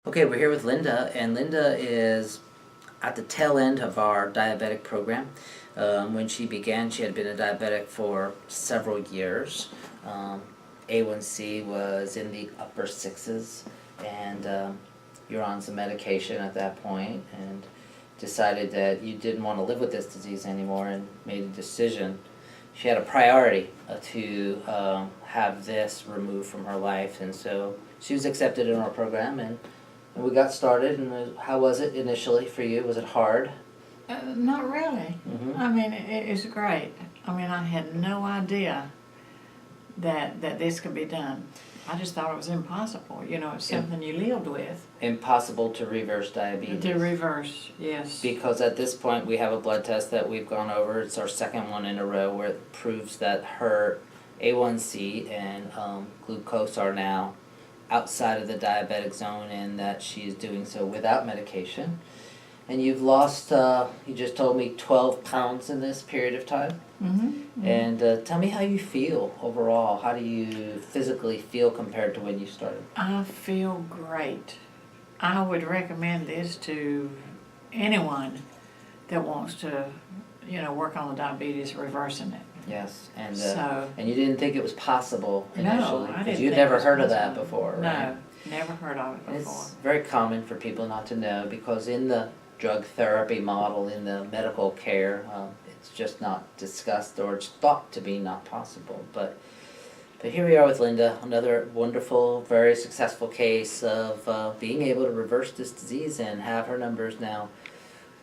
Okay, we're here with Linda, and Linda is at the tail end of our diabetic program. When she began, she had been a diabetic for several years. A1C was in the upper sixes, and you're on some medication at that point, and decided that you didn't want to live with this disease anymore, and made a decision. She had a priority to have this removed from her life, and so she was accepted in our program, and we got started. And how was it initially for you? Was it hard? Not really. Mm-hmm. I mean, it's great. I mean, I had no idea that this could be done. I just thought it was impossible. You know, it's something you lived with. Impossible to reverse diabetes. To reverse, yes. Because at this point we have a blood test that we've gone over. It's our second one in a row where it proves that her A1C and glucose are now outside of the diabetic zone, and that she's doing so without medication. And you've lost, you just told me, 12 pounds in this period of time. Mm-hmm. Mm-hmm. And tell me how you feel overall. How do you physically feel compared to when you started? I feel great. I would recommend this to anyone that wants to, work on the diabetes, reversing it. Yes, and and you didn't think it was possible initially? No, I didn't. Because you'd think never it was heard of that possible. before, right? No, never heard of it before. It's very common for people not to know, because in the drug therapy model, in the medical care, it's just not discussed, or it's thought to be not possible. But here we are with Linda, another wonderful, very successful case of being able to reverse this disease and have her numbers now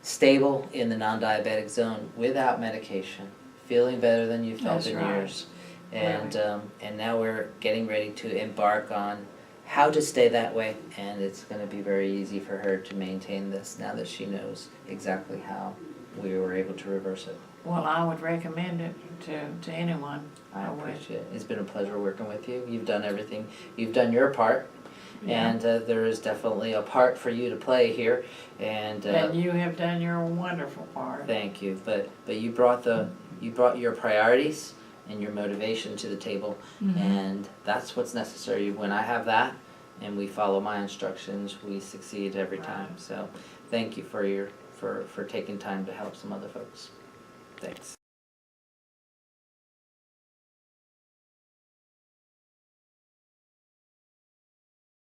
stable in the non-diabetic zone without medication, feeling better than you felt in years. And and now we're getting ready to embark on how to stay that way, and it's going to be very easy for her to maintain this now that she knows exactly how we were able to reverse it. Well, I would recommend it to anyone. I appreciate it. It's been a pleasure working with you. You've done everything. You've done your part. Yeah. And there is definitely a part for you to play here. And you have done your wonderful part. Thank you. But you brought your priorities and your motivation to the table, mm-hmm. and that's what's necessary. When I have that and we follow my instructions, we succeed every time. So thank you for taking time to help some other folks. Thanks.